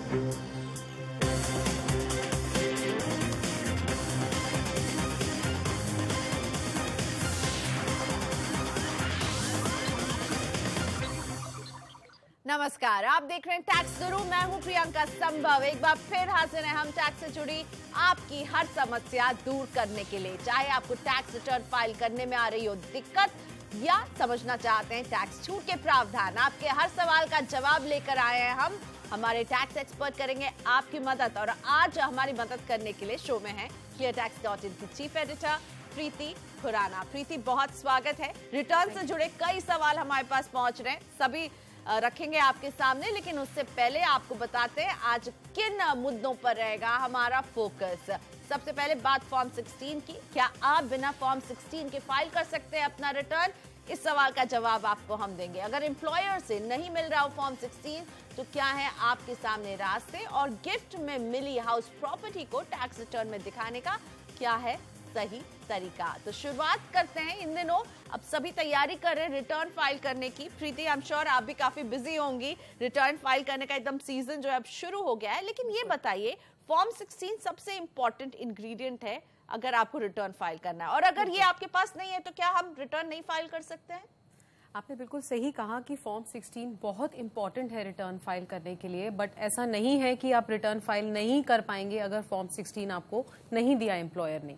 नमस्कार, आप देख रहे हैं टैक्स गुरु। मैं हूं प्रियंका संभव। एक बार फिर हाजिर हैं हम टैक्स से जुड़ी आपकी हर समस्या दूर करने के लिए। चाहे आपको टैक्स रिटर्न फाइल करने में आ रही हो दिक्कत या समझना चाहते हैं टैक्स छूट के प्रावधान, आपके हर सवाल का जवाब लेकर आए हैं हम। हमारे टैक्स एक्सपर्ट करेंगे आपकी मदद और आज हमारी मदद करने के लिए शो में है cleartax.in की चीफ एडिटर प्रीति खुराना। प्रीति, बहुत स्वागत है। रिटर्न से जुड़े कई सवाल हमारे पास पहुंच रहे हैं, सभी रखेंगे आपके सामने, लेकिन उससे पहले आपको बताते हैं आज किन मुद्दों पर रहेगा हमारा फोकस। सबसे पहले बात फॉर्म 16 की। क्या आप बिना फॉर्म 16 के फाइल कर सकते हैं अपना रिटर्न? इस सवाल का जवाब आपको हम देंगे। अगर एम्प्लॉयर से नहीं मिल रहा हो फॉर्म 16 तो क्या है आपके सामने रास्ते, और गिफ्ट में मिली हाउस प्रॉपर्टी को टैक्स रिटर्न में दिखाने का क्या है सही तरीका। तो शुरुआत करते हैं। इन दिनों अब सभी तैयारी कर रहे हैं रिटर्न फाइल करने की। प्रीति, आई एम श्योर आप भी काफी बिजी होंगी। रिटर्न फाइल करने का एकदम सीजन जो है अब शुरू हो गया है, लेकिन ये बताइए फॉर्म 16 सबसे इंपॉर्टेंट इंग्रेडिएंट है अगर आपको रिटर्न फाइल करना है, और अगर ये आपके पास नहीं है तो क्या हम रिटर्न नहीं फाइल कर सकते हैं? आपने बिल्कुल सही कहा कि फॉर्म 16 बहुत इंपॉर्टेंट है रिटर्न फाइल करने के लिए, बट ऐसा नहीं है कि आप रिटर्न फाइल नहीं कर पाएंगे अगर फॉर्म 16 आपको नहीं दिया एम्प्लॉयर ने।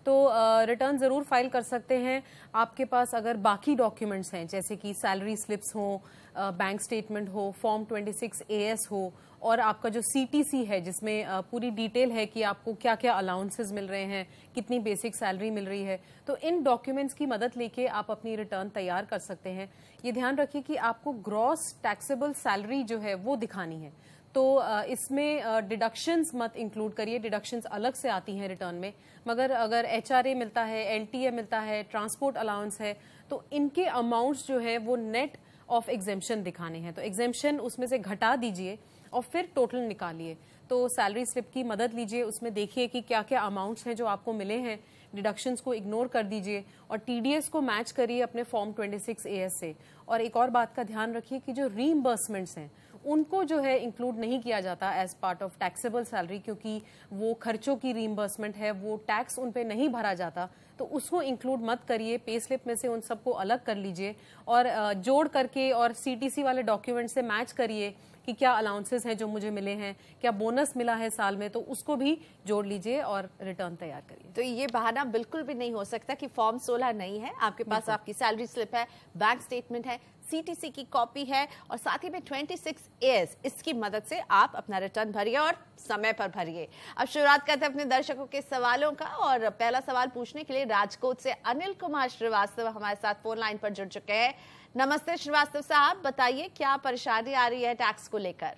तो रिटर्न ज़रूर फाइल कर सकते हैं। आपके पास अगर बाकी डॉक्यूमेंट्स हैं जैसे कि सैलरी स्लिप्स हो, बैंक स्टेटमेंट हो, फॉर्म 26 AS हो, और आपका जो CTC है जिसमें पूरी डिटेल है कि आपको क्या क्या अलाउंसेस मिल रहे हैं, कितनी बेसिक सैलरी मिल रही है, तो इन डॉक्यूमेंट्स की मदद लेके आप अपनी रिटर्न तैयार कर सकते हैं। ये ध्यान रखिए कि आपको ग्रॉस टैक्सेबल सैलरी जो है वो दिखानी है, तो इसमें डिडक्शंस मत इंक्लूड करिए। डिडक्शंस अलग से आती हैं रिटर्न में, मगर अगर HRA मिलता है, LTA मिलता है, ट्रांसपोर्ट अलाउंस है, तो इनके अमाउंट्स जो है वो नेट ऑफ एग्जेम्पशन दिखाने हैं। तो एग्जेम्पशन उसमें से घटा दीजिए और फिर टोटल निकालिए। तो सैलरी स्लिप की मदद लीजिए, उसमें देखिए कि क्या क्या अमाउंट्स हैं जो आपको मिले हैं, डिडक्शंस को इग्नोर कर दीजिए और TDS को मैच करिए अपने फॉर्म 26 AS से। और एक और बात का ध्यान रखिए कि जो रीइंबर्समेंट्स हैं उनको जो है इंक्लूड नहीं किया जाता as part of taxable salary, क्योंकि वो खर्चों की रीइंबर्समेंट है, वो टैक्स उन पे नहीं भरा जाता, तो उसको इंक्लूड मत करिए। पे स्लिप में से उन सबको अलग कर लीजिए और जोड़ करके और CTC वाले डॉक्यूमेंट से मैच करिए कि क्या अलाउंसेस हैं जो मुझे मिले हैं, क्या बोनस मिला है साल में, तो उसको भी जोड़ लीजिए और रिटर्न तैयार करिए। तो ये बहाना बिल्कुल भी नहीं हो सकता कि फॉर्म 16 नहीं है आपके पास। आपकी सैलरी स्लिप है, बैंक स्टेटमेंट है, CTC की कॉपी है और साथ ही में 26 AS, इसकी मदद से आप अपना रिटर्न भरिए और समय पर भरिए। अब शुरुआत करते हैं अपने दर्शकों के सवालों का, और पहला सवाल पूछने के लिए राजकोट से अनिल कुमार श्रीवास्तव हमारे साथ फोन लाइन पर जुड़ चुके हैं। नमस्ते श्रीवास्तव साहब, बताइए क्या परेशानी आ रही है टैक्स को लेकर?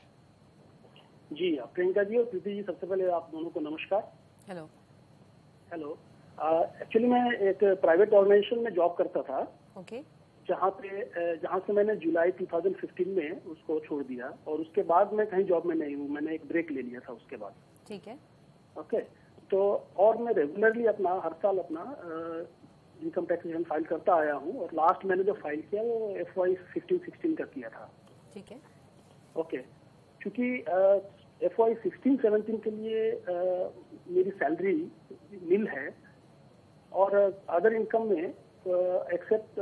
जी प्रियंका जी और प्रीति जी, सबसे पहले आप दोनों को नमस्कार। हेलो। एक्चुअली मैं एक प्राइवेट ऑर्गेनाइजेशन में जॉब करता था। ओके। जहाँ से मैंने जुलाई 2015 में उसको छोड़ दिया, और उसके बाद मैं कहीं जॉब में नहीं हूँ। मैंने एक ब्रेक ले लिया था उसके बाद। ठीक है। ओके। तो और मैं रेगुलरली अपना हर साल अपना इनकम टैक्स रिटर्न फाइल करता आया हूँ, और लास्ट मैंने जो फाइल किया वो FY 15-16 का किया था। ठीक है। ओके। क्योंकि FY 16-17 के लिए मेरी सैलरी नील है, और अदर इनकम में एक्सेप्ट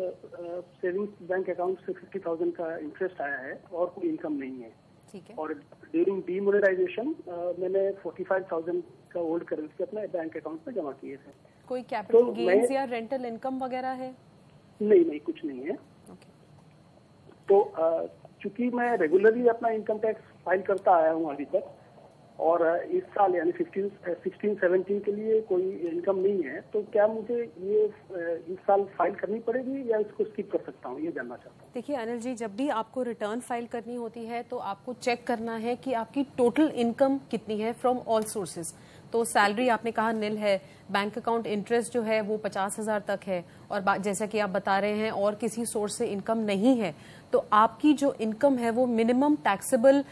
सेविंग्स बैंक अकाउंट से 50,000 का इंटरेस्ट आया है, और कोई इनकम नहीं है। ठीक है। और ड्यूरिंग डीमोनेटाइजेशन मैंने 45,000 का होल्ड करेंसी अपने बैंक अकाउंट में जमा किए थे। कोई कैपिटल गेन्स या रेंटल इनकम वगैरह है? नहीं, कुछ नहीं है। ओके। तो चूंकि मैं रेगुलरली अपना इनकम टैक्स फाइल करता आया हूँ अभी तक, और इस साल यानी 16-17 के लिए कोई इनकम नहीं है, तो क्या मुझे ये इस साल फाइल करनी पड़ेगी या इसको स्किप कर सकता हूँ, ये जानना चाहता हूँ। देखिए अनिल जी, जब भी आपको रिटर्न फाइल करनी होती है तो आपको चेक करना है कि आपकी टोटल इनकम कितनी है फ्रॉम ऑल सोर्सेज। तो सैलरी आपने कहा नील है, बैंक अकाउंट इंटरेस्ट जो है वो 50,000 तक है, और जैसा कि आप बता रहे हैं और किसी सोर्स से इनकम नहीं है, तो आपकी जो इनकम है वो मिनिमम टैक्सेबल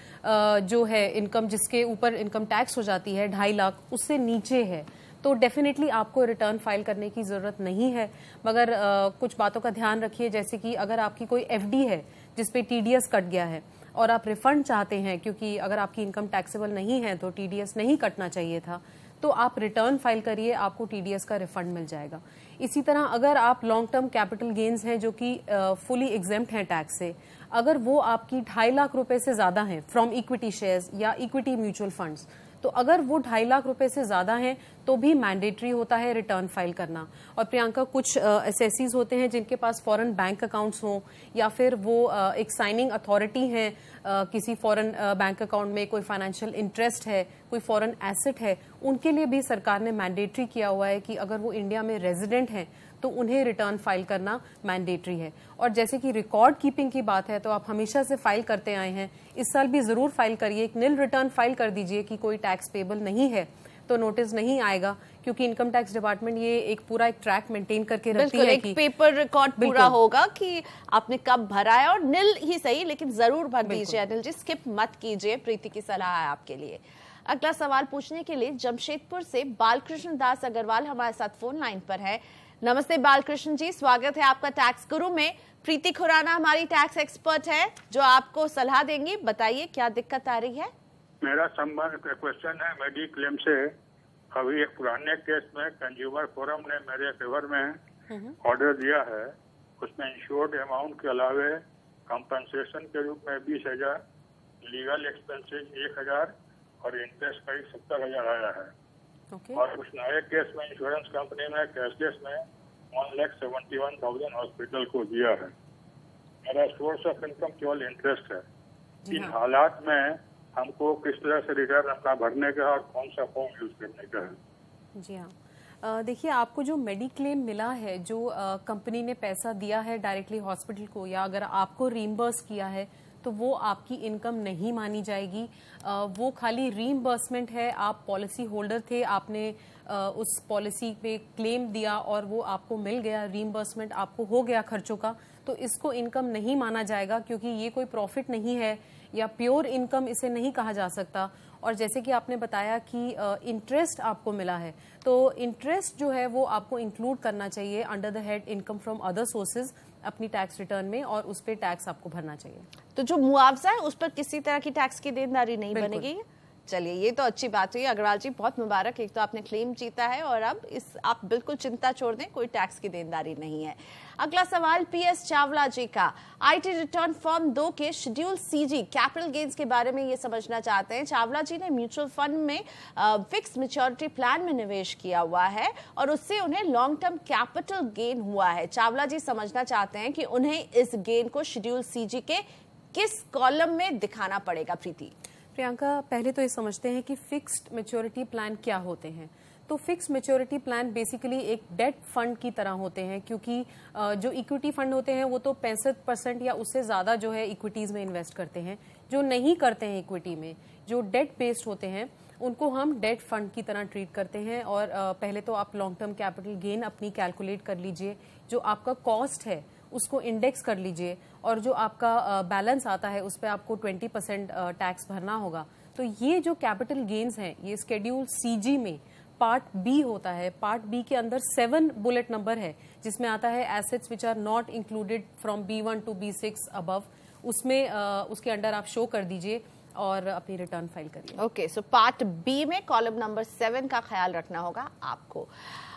जो है इनकम, जिसके ऊपर इनकम टैक्स हो जाती है 2.5 लाख, उससे नीचे है, तो डेफिनेटली आपको रिटर्न फाइल करने की जरूरत नहीं है। मगर कुछ बातों का ध्यान रखिए, जैसे कि अगर आपकी कोई FD है जिसपे TDS कट गया है, और आप रिफंड चाहते हैं, क्योंकि अगर आपकी इनकम टैक्सेबल नहीं है तो टीडीएस नहीं कटना चाहिए था, तो आप रिटर्न फाइल करिए, आपको टीडीएस का रिफंड मिल जाएगा। इसी तरह अगर आप लॉन्ग टर्म कैपिटल गेन्स हैं जो कि फुली एग्जेम्प्ट हैं टैक्स से, अगर वो आपकी 2.5 लाख रुपए से ज्यादा हैं फ्रॉम इक्विटी शेयर्स या इक्विटी म्यूचुअल फंड्स, तो अगर वो 2.5 लाख रुपए से ज्यादा हैं तो भी मैंडेटरी होता है रिटर्न फाइल करना। और प्रियंका, कुछ एसएससीज होते हैं जिनके पास फॉरेन बैंक अकाउंट्स हों या फिर वो एक साइनिंग अथॉरिटी हैं, किसी फॉरेन बैंक अकाउंट में कोई फाइनेंशियल इंटरेस्ट है, कोई फॉरेन एसेट है, उनके लिए भी सरकार ने मैंडेटरी किया हुआ है कि अगर वो इंडिया में रेजिडेंट हैं तो उन्हें रिटर्न फाइल करना मैंडेटरी है। और जैसे कि रिकॉर्ड कीपिंग की बात है तो आप हमेशा से फाइल करते आए हैं, इस साल भी जरूर फाइल करिए, एक निल रिटर्न फाइल कर दीजिए कि कोई टैक्स पेबल नहीं है तो नोटिस नहीं आएगा, क्योंकि इनकम टैक्स डिपार्टमेंट ये एक पूरा एक ट्रैक मेंटेन करके रखती है कि पेपर रिकॉर्ड पूरा होगा कि आपने कब भरा है, और निल ही सही लेकिन जरूर भर दीजिए। अनिल जी, स्किप मत कीजिए, प्रीति की सलाह है आपके लिए। अगला सवाल पूछने के लिए जमशेदपुर से बालकृष्ण दास अग्रवाल हमारे साथ फोन लाइन पर है। नमस्ते बालकृष्ण जी, स्वागत है आपका टैक्स गुरु में। प्रीति खुराना हमारी टैक्स एक्सपर्ट है जो आपको सलाह देंगी, बताइए क्या दिक्कत आ रही है। मेरा संबंध क्वेश्चन है मेडिक्लेम से। अभी एक पुराने केस में कंज्यूमर फोरम ने मेरे फेवर में ऑर्डर दिया है, उसमें इंश्योर्ड अमाउंट के अलावे कंपनसेशन के रूप में 20,000, लीगल एक्सपेंसेस 1,000 और इंटरेस्ट का 70,000 आया है। और उस नए केस में इंश्योरेंस कंपनी ने कैशलेस में 1,71,000 हॉस्पिटल को दिया है। मेरा सोर्स ऑफ इनकम केवल इंटरेस्ट है। इन हालात में हमको किस तरह से रिटर्न अपना भरने का और कौन सा फॉर्म यूज करने का है? जी हाँ, देखिए आपको जो मेडिक्लेम मिला है, जो कंपनी ने पैसा दिया है डायरेक्टली हॉस्पिटल को, या अगर आपको रीइंबर्स किया है तो वो आपकी इनकम नहीं मानी जाएगी। वो खाली रीइंबर्समेंट है। आप पॉलिसी होल्डर थे, आपने उस पॉलिसी पे क्लेम दिया और वो आपको मिल गया, रीइंबर्समेंट आपको हो गया खर्चों का, तो इसको इनकम नहीं माना जाएगा, क्योंकि ये कोई प्रॉफिट नहीं है या प्योर इनकम इसे नहीं कहा जा सकता। और जैसे कि आपने बताया कि इंटरेस्ट आपको मिला है, तो इंटरेस्ट जो है वो आपको इंक्लूड करना चाहिए under the head income from other sources अपनी टैक्स रिटर्न में, और उस पर टैक्स आपको भरना चाहिए। तो जो मुआवजा है उस पर किसी तरह की टैक्स की देनदारी नहीं बनेगी। चलिए, ये तो अच्छी बात हुई। अग्रवाल जी, बहुत मुबारक, एक तो आपने क्लेम जीता है और अब आप बिल्कुल चिंता छोड़ दें, कोई टैक्स की देनदारी नहीं है। अगला सवाल पीएस चावला जी का। आईटी रिटर्न फॉर्म 2 के शेड्यूल सीजी कैपिटल गेन्स के बारे में ये समझना चाहते हैं। चावला जी ने म्यूचुअल फंड में फिक्स मैच्योरिटी प्लान में निवेश किया हुआ है और उससे उन्हें लॉन्ग टर्म कैपिटल गेन हुआ है। चावला जी समझना चाहते हैं कि उन्हें इस गेन को शेड्यूल सीजी के किस कॉलम में दिखाना पड़ेगा। प्रीति। प्रियंका, पहले तो ये समझते हैं कि फिक्स्ड मैच्योरिटी प्लान क्या होते हैं। तो फिक्स मैच्योरिटी प्लान बेसिकली एक डेट फंड की तरह होते हैं, क्योंकि जो इक्विटी फंड होते हैं वो तो 65% या उससे ज्यादा जो है इक्विटीज में इन्वेस्ट करते हैं। जो नहीं करते हैं इक्विटी में, जो डेट बेस्ड होते हैं, उनको हम डेट फंड की तरह ट्रीट करते हैं। और पहले तो आप लॉन्ग टर्म कैपिटल गेन अपनी कैलकुलेट कर लीजिए, जो आपका कॉस्ट है उसको इंडेक्स कर लीजिए, और जो आपका बैलेंस आता है उस पर आपको 20% टैक्स भरना होगा। तो ये जो कैपिटल गेन्स हैं ये शेड्यूल सीजी में पार्ट बी होता है। पार्ट बी के अंदर 7 बुलेट नंबर है, जिसमें आता है assets which are not included from B1 to B6 above. उसमें उसके अंडर आप शो कर दीजिए और अपनी रिटर्न फाइल करिए। ओके, सो पार्ट बी में कॉलम नंबर 7 का ख्याल रखना होगा आपको।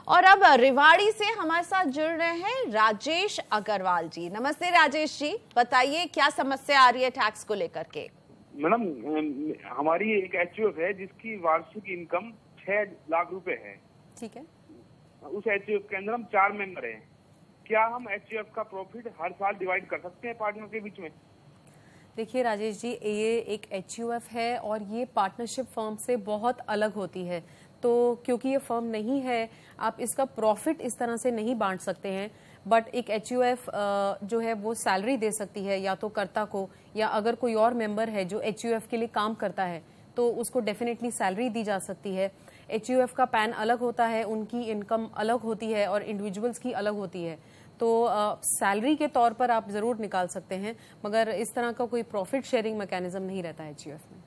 और अब रेवाड़ी से हमारे साथ जुड़ रहे हैं राजेश अग्रवाल जी। नमस्ते राजेश जी, बताइए क्या समस्या आ रही है टैक्स को लेकर के। मैडम, हमारी एक एचयूएफ है जिसकी वार्षिक इनकम 6 लाख रुपए है। ठीक है। उस एचयूएफ के अंदर हम 4 मेंबर हैं। क्या हम एचयूएफ का प्रॉफिट हर साल डिवाइड कर सकते हैं पार्टनर के बीच में? देखिए राजेश जी, ये एक एचयूएफ है और ये पार्टनरशिप फर्म से बहुत अलग होती है। तो क्योंकि ये फर्म नहीं है, आप इसका प्रॉफिट इस तरह से नहीं बांट सकते हैं। बट एक एचयूएफ जो है वो सैलरी दे सकती है या तो कर्ता को, या अगर कोई और मेंबर है जो एचयूएफ के लिए काम करता है तो उसको डेफिनेटली सैलरी दी जा सकती है। एचयूएफ का पैन अलग होता है, उनकी इनकम अलग होती है और इंडिविजुअल्स की अलग होती है। तो सैलरी के तौर पर आप जरूर निकाल सकते हैं, मगर इस तरह का कोई प्रॉफिट शेयरिंग मैकेनिज्म नहीं रहता है एचयूएफ में।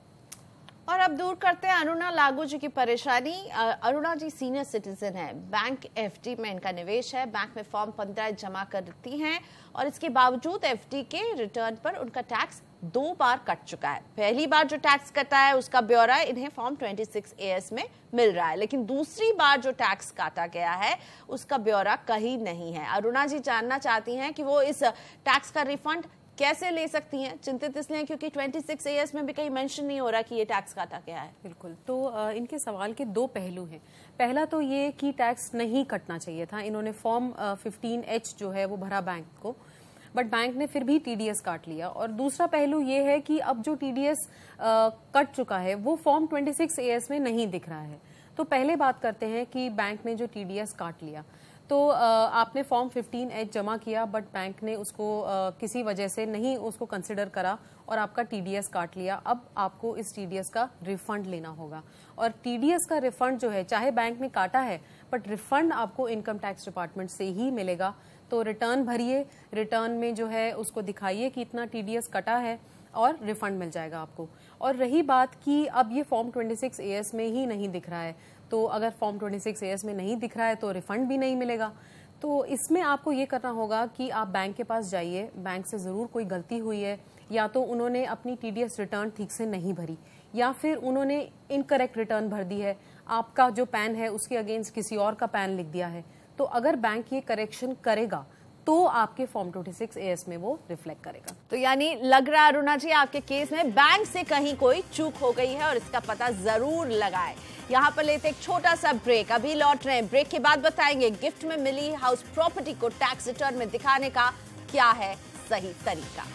और अब दूर करते हैं अरुणा लागू जी की परेशानी। अरुणा जी सीनियर सिटीजन है, बैंक एफडी में इनका निवेश है, बैंक में फॉर्म 15 जमा करती हैं और इसके बावजूद एफडी के रिटर्न पर उनका टैक्स 2 बार कट चुका है। पहली बार जो टैक्स कटा है उसका ब्यौरा इन्हें फॉर्म 26 AS में मिल रहा है, लेकिन दूसरी बार जो टैक्स काटा गया है उसका ब्यौरा कहीं नहीं है। अरुणा जी जानना चाहती हैं कि वो इस टैक्स का रिफंड कैसे ले सकती हैं। चिंतित इसलिए क्योंकि 26 AS में भी कहीं मेंशन नहीं हो रहा कि ये टैक्स काटा गया है। बिल्कुल, तो इनके सवाल के 2 पहलू हैं। पहला तो ये कि टैक्स नहीं कटना चाहिए था, इन्होंने फॉर्म 15H जो है वो भरा बैंक को, बट बैंक ने फिर भी TDS काट लिया। और दूसरा पहलू ये है कि अब जो TDS कट चुका है वो फॉर्म 26 AS में नहीं दिख रहा है। तो पहले बात करते हैं कि बैंक ने जो TDS काट लिया, तो आपने फॉर्म 15H जमा किया, बट बैंक ने उसको किसी वजह से नहीं उसको कंसिडर करा और आपका TDS काट लिया। अब आपको इस TDS का रिफंड लेना होगा, और TDS का रिफंड जो है, चाहे बैंक ने काटा है बट रिफंड आपको इनकम टैक्स डिपार्टमेंट से ही मिलेगा। तो रिटर्न भरिए, रिटर्न में जो है उसको दिखाइए कि इतना TDS कटा है और रिफंड मिल जाएगा आपको। और रही बात कि अब ये फॉर्म 26 AS में ही नहीं दिख रहा है, तो अगर फॉर्म 26 AS में नहीं दिख रहा है तो रिफंड भी नहीं मिलेगा। तो इसमें आपको ये करना होगा कि आप बैंक के पास जाइए, बैंक से ज़रूर कोई गलती हुई है, या तो उन्होंने अपनी TDS रिटर्न ठीक से नहीं भरी, या फिर उन्होंने इनकरेक्ट रिटर्न भर दी है, आपका जो पैन है उसके अगेंस्ट किसी और का पैन लिख दिया है। तो अगर बैंक ये करेक्शन करेगा तो आपके फॉर्म 26 AS में वो रिफ्लेक्ट करेगा। तो यानी लग रहा है अरुणा जी आपके केस में बैंक से कहीं कोई चूक हो गई है और इसका पता जरूर लगाए। यहाँ पर लेते एक छोटा सा ब्रेक, अभी लौट रहे हैं। ब्रेक के बाद बताएंगे गिफ्ट में मिली हाउस प्रॉपर्टी को टैक्स रिटर्न में दिखाने का क्या है सही तरीका।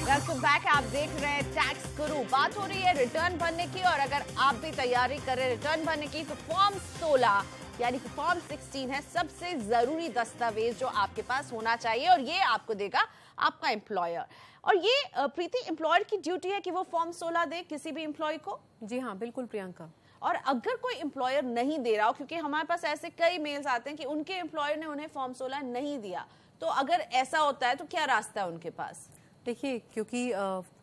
वेलकम बैक, आप देख रहे हैं टैक्स गुरु। बात हो रही है रिटर्न भरने की, और अगर आप भी तैयारी करें रिटर्न भरने की तो फॉर्म 16 यानी कि फॉर्म 16 है सबसे जरूरी दस्तावेज जो आपके पास होना चाहिए, और ये आपको देगा आपका एम्प्लॉयर। और ये प्रीति एम्प्लॉयर की ड्यूटी है कि वो फॉर्म 16 दे किसी भी एम्प्लॉय को। जी हाँ, बिल्कुल प्रियंका। और अगर कोई एम्प्लॉयर नहीं दे रहा हो, क्योंकि हमारे पास ऐसे कई मेल्स आते हैं कि उनके एम्प्लॉयर ने उन्हें फॉर्म 16 नहीं दिया, तो अगर ऐसा होता है तो क्या रास्ता है उनके पास? देखिए, क्योंकि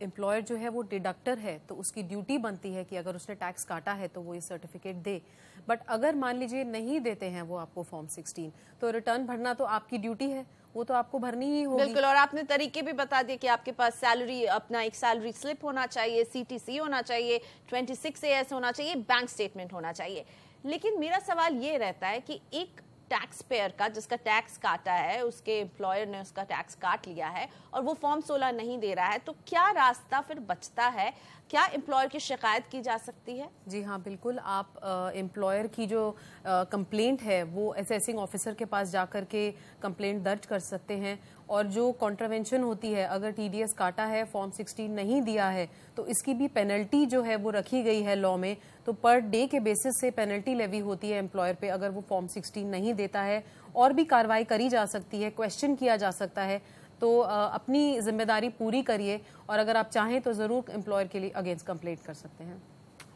एम्प्लॉयर जो है वो डिडक्टर है, तो उसकी ड्यूटी बनती है कि अगर उसने टैक्स काटा है तो वो ये सर्टिफिकेट दे। बट अगर मान लीजिए नहीं देते हैं वो आपको फॉर्म 16, तो रिटर्न भरना तो आपकी ड्यूटी है, वो तो आपको भरनी ही होगी। बिल्कुल, और आपने तरीके भी बता दिए कि आपके पास सैलरी, अपना एक सैलरी स्लिप होना चाहिए, CTC होना चाहिए, 26 AS होना चाहिए, बैंक स्टेटमेंट होना चाहिए। लेकिन मेरा सवाल ये रहता है कि एक टैक्स पेयर का जिसका टैक्स काटा है, उसके एम्प्लॉयर ने उसका टैक्स काट लिया है और वो फॉर्म 16 नहीं दे रहा है, तो क्या रास्ता फिर बचता है? क्या एम्प्लॉयर की शिकायत की जा सकती है? जी हाँ, बिल्कुल। आप एम्प्लॉयर की जो कंप्लेंट है वो असेसिंग ऑफिसर के पास जाकर के कंप्लेंट दर्ज कर सकते हैं, और जो कॉन्ट्रावेंशन होती है, अगर TDS काटा है, फॉर्म 16 नहीं दिया है, तो इसकी भी पेनल्टी जो है वो रखी गई है लॉ में। तो पर डे के बेसिस से पेनल्टी लेवी होती है एम्प्लॉयर पे अगर वो फॉर्म 16 नहीं देता है, और भी कार्रवाई करी जा सकती है, क्वेश्चन किया जा सकता है। तो अपनी जिम्मेदारी पूरी करिए, और अगर आप चाहें तो जरूर एम्प्लॉयर के लिए अगेंस्ट कंप्लेंट कर सकते हैं।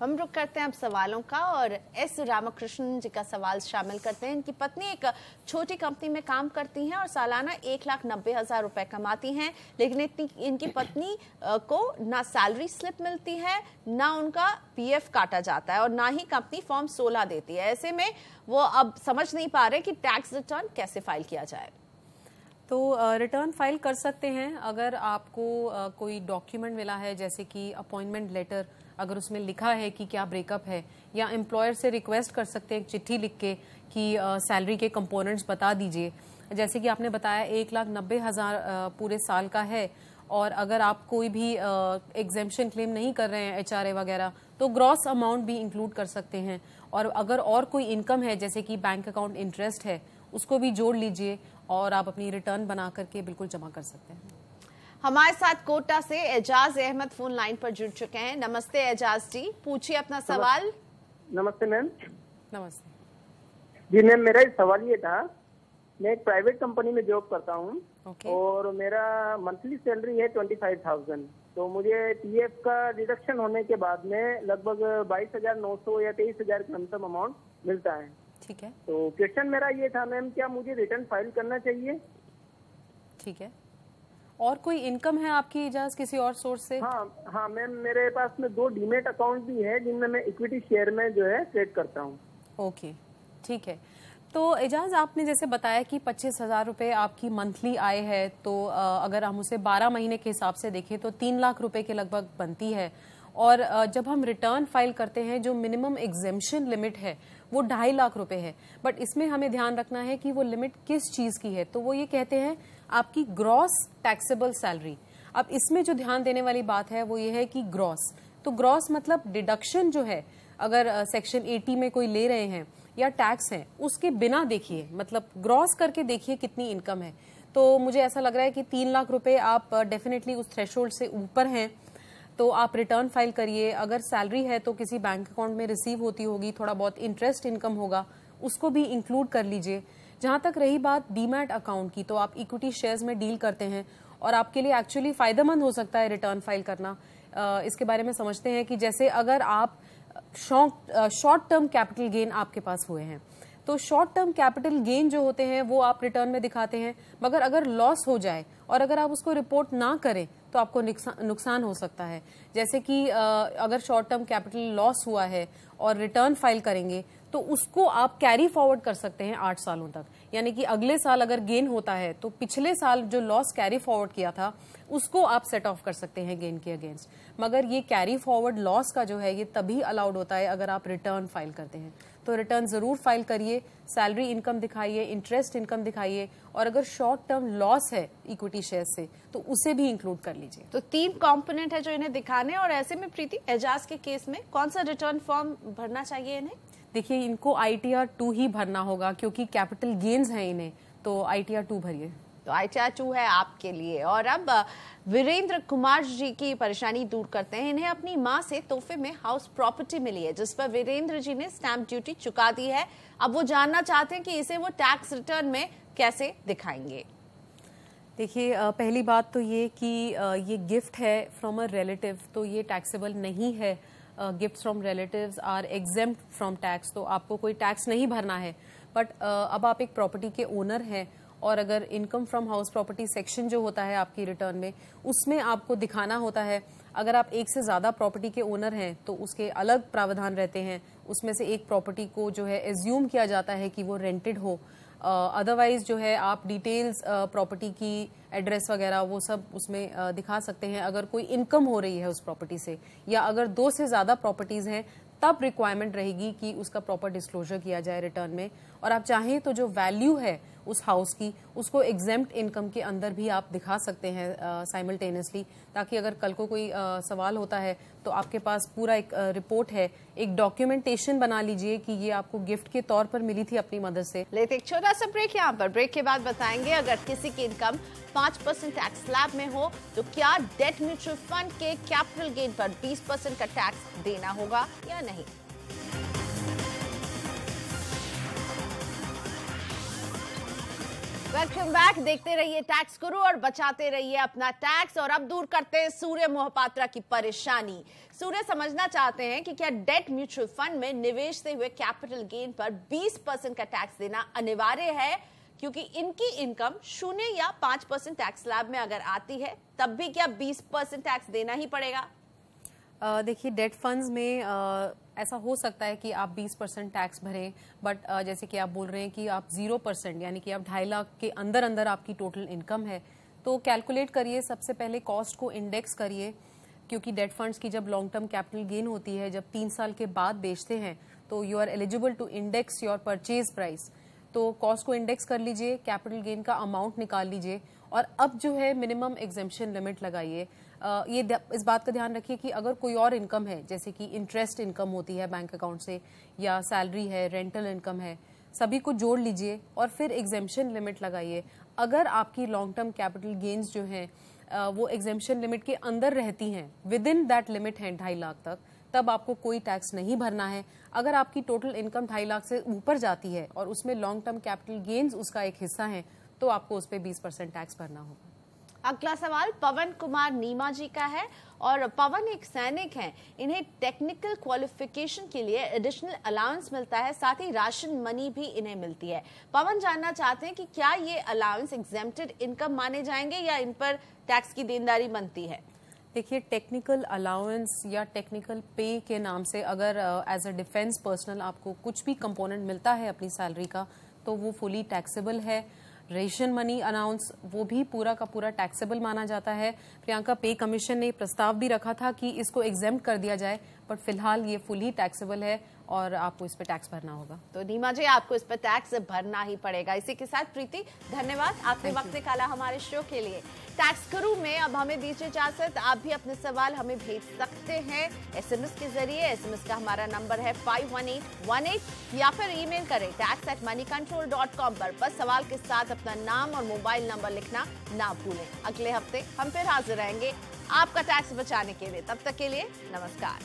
हम रुक करते हैं अब सवालों का, और एस रामकृष्णन जी का सवाल शामिल करते हैं। इनकी पत्नी एक छोटी कंपनी में काम करती हैं और सालाना 1,90,000 रुपए कमाती हैं, लेकिन इनकी पत्नी को ना सैलरी स्लिप मिलती है, ना उनका PF काटा जाता है, और ना ही कंपनी फॉर्म 16 देती है। ऐसे में वो अब समझ नहीं पा रहे कि टैक्स रिटर्न कैसे फाइल किया जाए। तो रिटर्न फाइल कर सकते हैं अगर आपको कोई डॉक्यूमेंट मिला है, जैसे कि अपॉइंटमेंट लेटर, अगर उसमें लिखा है कि क्या ब्रेकअप है, या एम्प्लॉयर से रिक्वेस्ट कर सकते हैं एक चिट्ठी लिख के कि सैलरी के कंपोनेंट्स बता दीजिए। जैसे कि आपने बताया 1,90,000 पूरे साल का है, और अगर आप कोई भी एग्जेम्पशन क्लेम नहीं कर रहे हैं HRA वगैरह, तो ग्रॉस अमाउंट भी इंक्लूड कर सकते हैं। और अगर और कोई इनकम है, जैसे कि बैंक अकाउंट इंटरेस्ट है, उसको भी जोड़ लीजिए, और आप अपनी रिटर्न बना करके बिल्कुल जमा कर सकते हैं। हमारे साथ कोटा से एजाज अहमद फोन लाइन पर जुड़ चुके हैं। नमस्ते एजाज जी, पूछिए अपना सवाल। नमस्ते मैम। नमस्ते जी मैम, मेरा एक सवाल ये था, मैं एक प्राइवेट कंपनी में जॉब करता हूँ, और मेरा मंथली सैलरी है 25,000। तो मुझे PF का डिडक्शन होने के बाद में लगभग 22,900 या 23,000 के अंतम अमाउंट मिलता है। ठीक है। तो क्वेश्चन मेरा ये था मैम, क्या मुझे रिटर्न फाइल करना चाहिए? ठीक है। और कोई इनकम है आपकी एजाज किसी और सोर्स से? हाँ मैम, मेरे पास में 2 डीमेट अकाउंट भी है जिनमें मैं इक्विटी शेयर में जो है ट्रेड करता हूँ। ओके, ठीक है। तो एजाज, आपने जैसे बताया कि 25,000 रुपये आपकी मंथली आय है, तो अगर हम उसे 12 महीने के हिसाब से देखें तो 3 लाख रुपए के लगभग बनती है। और जब हम रिटर्न फाइल करते हैं, जो मिनिमम एग्जेम्पशन लिमिट है वो 2.5 लाख रुपए है। बट इसमें हमें ध्यान रखना है कि वो लिमिट किस चीज की है। तो वो ये कहते हैं आपकी ग्रॉस टैक्सेबल सैलरी। अब इसमें जो ध्यान देने वाली बात है वो ये है कि ग्रॉस, तो ग्रॉस मतलब डिडक्शन जो है, अगर सेक्शन 80 में कोई ले रहे हैं या टैक्स है, उसके बिना देखिए, मतलब ग्रॉस करके देखिए कितनी इनकम है। तो मुझे ऐसा लग रहा है कि 3 लाख रुपए आप डेफिनेटली उस थ्रेशोल्ड से ऊपर हैं, तो आप रिटर्न फाइल करिए। अगर सैलरी है तो किसी बैंक अकाउंट में रिसीव होती होगी, थोड़ा बहुत इंटरेस्ट इनकम होगा, उसको भी इंक्लूड कर लीजिए। जहां तक रही बात डीमैट अकाउंट की, तो आप इक्विटी शेयर्स में डील करते हैं और आपके लिए एक्चुअली फायदेमंद हो सकता है रिटर्न फाइल करना। इसके बारे में समझते हैं कि जैसे अगर आप शॉर्ट टर्म कैपिटल गेन आपके पास हुए हैं, तो शॉर्ट टर्म कैपिटल गेन जो होते हैं वो आप रिटर्न में दिखाते हैं, मगर अगर लॉस हो जाए और अगर आप उसको रिपोर्ट ना करें तो आपको नुकसान हो सकता है। जैसे कि अगर शॉर्ट टर्म कैपिटल लॉस हुआ है और रिटर्न फाइल करेंगे तो उसको आप कैरी फॉरवर्ड कर सकते हैं 8 सालों तक। यानी कि अगले साल अगर गेन होता है तो पिछले साल जो लॉस कैरी फॉरवर्ड किया था उसको आप सेट ऑफ कर सकते हैं गेन के अगेंस्ट। मगर ये कैरी फॉरवर्ड लॉस का जो है ये तभी अलाउड होता है अगर आप रिटर्न फाइल करते हैं। तो रिटर्न जरूर फाइल करिए, सैलरी इनकम दिखाइए, इंटरेस्ट इनकम दिखाइए, और अगर शॉर्ट टर्म लॉस है इक्विटी शेयर से तो उसे भी इंक्लूड कर लीजिए। तो 3 कंपोनेंट है जो इन्हें दिखाने, और ऐसे में प्रीति, एजाज के केस में कौन सा रिटर्न फॉर्म भरना चाहिए इन्हें? देखिए, इनको ITR 2 ही भरना होगा क्योंकि कैपिटल गेन्स हैं इन्हें, तो ITR 2 भरिए। तो ITR 2 है आपके लिए। और अब वीरेंद्र कुमार जी की परेशानी दूर करते हैं। इन्हें अपनी मां से तोहफे में हाउस प्रॉपर्टी मिली है जिस पर वीरेंद्र जी ने स्टैंप ड्यूटी चुका दी है। अब वो जानना चाहते हैं कि इसे वो टैक्स रिटर्न में कैसे दिखाएंगे। देखिए, पहली बात तो ये कि ये गिफ्ट है फ्रॉम अ रिलेटिव, तो ये टैक्सेबल नहीं है। Gift from relatives are exempt from tax, तो आपको कोई टैक्स नहीं भरना है। बट अब आप एक प्रॉपर्टी के ओनर हैं और अगर income from house property section जो होता है आपकी रिटर्न में, उसमें आपको दिखाना होता है। अगर आप एक से ज्यादा प्रॉपर्टी के ओनर हैं तो उसके अलग प्रावधान रहते हैं। उसमें से एक प्रॉपर्टी को जो है एज्यूम किया जाता है कि वो रेंटेड हो। अदरवाइज जो है आप डिटेल्स प्रॉपर्टी की, एड्रेस वगैरह वो सब उसमें दिखा सकते हैं अगर कोई इनकम हो रही है उस प्रॉपर्टी से, या अगर 2 से ज्यादा प्रॉपर्टीज हैं तब रिक्वायरमेंट रहेगी कि उसका प्रॉपर डिस्क्लोजर किया जाए रिटर्न में। और आप चाहें तो जो वैल्यू है उस हाउस की उसको एग्जेम्प्ट इनकम के अंदर भी आप दिखा सकते हैं साइमल्टेनियसली, ताकि अगर कल को कोई सवाल होता है तो आपके पास पूरा एक रिपोर्ट है, एक डॉक्यूमेंटेशन बना लीजिए कि ये आपको गिफ्ट के तौर पर मिली थी अपनी मदर से। लेते एक छोटा सा ब्रेक यहाँ पर। ब्रेक के बाद बताएंगे अगर किसी की इनकम 5% टैक्स स्लैब में हो तो क्या डेट म्यूचुअल फंड के कैपिटल गेन पर 20% का टैक्स देना होगा या नहीं। Welcome back. देखते रहिए टैक्स गुरु और बचाते रहिए अपना टैक्स। और अब दूर करते हैं सूर्य मोहपात्रा की परेशानी। सूर्य समझना चाहते हैं कि क्या डेट म्यूचुअल फंड में निवेश से हुए कैपिटल गेन पर 20% का टैक्स देना अनिवार्य है, क्योंकि इनकी इनकम 0 या 5% टैक्स स्लैब में अगर आती है तब भी क्या 20% टैक्स देना ही पड़ेगा। देखिए, डेट फंड्स में ऐसा हो सकता है कि आप 20% टैक्स भरें, बट जैसे कि आप बोल रहे हैं कि आप 0% यानी कि आप 2.5 लाख के अंदर अंदर आपकी टोटल इनकम है, तो कैलकुलेट करिए। सबसे पहले कॉस्ट को इंडेक्स करिए, क्योंकि डेट फंड्स की जब लॉन्ग टर्म कैपिटल गेन होती है, जब 3 साल के बाद बेचते हैं, तो you are eligible to index your purchase price. तो कॉस्ट को इंडेक्स कर लीजिए, कैपिटल गेन का अमाउंट निकाल लीजिए, और अब जो है मिनिमम एग्जेम्पशन लिमिट लगाइए। ये इस बात का ध्यान रखिए कि अगर कोई और इनकम है, जैसे कि इंटरेस्ट इनकम होती है बैंक अकाउंट से, या सैलरी है, रेंटल इनकम है, सभी को जोड़ लीजिए और फिर एग्जेम्पशन लिमिट लगाइए। अगर आपकी लॉन्ग टर्म कैपिटल गेन्स जो हैं वो एग्जेम्पशन लिमिट के अंदर रहती हैं, विद इन दैट लिमिट है 2.5 लाख तक, तब आपको कोई टैक्स नहीं भरना है। अगर आपकी टोटल इनकम 2.5 लाख से ऊपर जाती है और उसमें लॉन्ग टर्म कैपिटल गेन्स उसका एक हिस्सा है, तो आपको उस पर 20% टैक्स भरना होगा। अगला सवाल पवन कुमार नीमा जी का है। और पवन एक सैनिक हैं, इन्हें टेक्निकल क्वालिफिकेशन के लिए एडिशनल अलाउंस मिलता है, साथ ही राशन मनी भी इन्हें मिलती है। पवन जानना चाहते हैं कि क्या ये अलाउंस एग्जेम्प्टेड इनकम माने जाएंगे या इन पर टैक्स की देनदारी बनती है। देखिए, टेक्निकल अलाउंस या टेक्निकल पे के नाम से अगर एज अ डिफेंस पर्सनल आपको कुछ भी कंपोनेंट मिलता है अपनी सैलरी का, तो वो फुली टैक्सेबल है। रेशन मनी अनाउंस वो भी पूरा का पूरा टैक्सेबल माना जाता है। प्रियंका, पे कमीशन ने प्रस्ताव भी रखा था कि इसको एग्जेम्प्ट कर दिया जाए, बट फिलहाल ये फुली टैक्सेबल है और आपको इस पे टैक्स भरना होगा। तो नीमा जी, आपको इस पे टैक्स भरना ही पड़ेगा। इसी के साथ प्रीति, धन्यवाद, आपने वक्त निकाला हमारे शो के लिए। टैक्स गुरु में अब हमें दीजिए इजाजत। आप भी अपने सवाल हमें भेज सकते हैं SMS के जरिए। SMS का हमारा नंबर है 51818 या फिर ईमेल करें tax@moneycontrol.com पर। बस सवाल के साथ अपना नाम और मोबाइल नंबर लिखना ना भूलें। अगले हफ्ते हम फिर हाजिर रहेंगे आपका टैक्स बचाने के लिए। तब तक के लिए नमस्कार।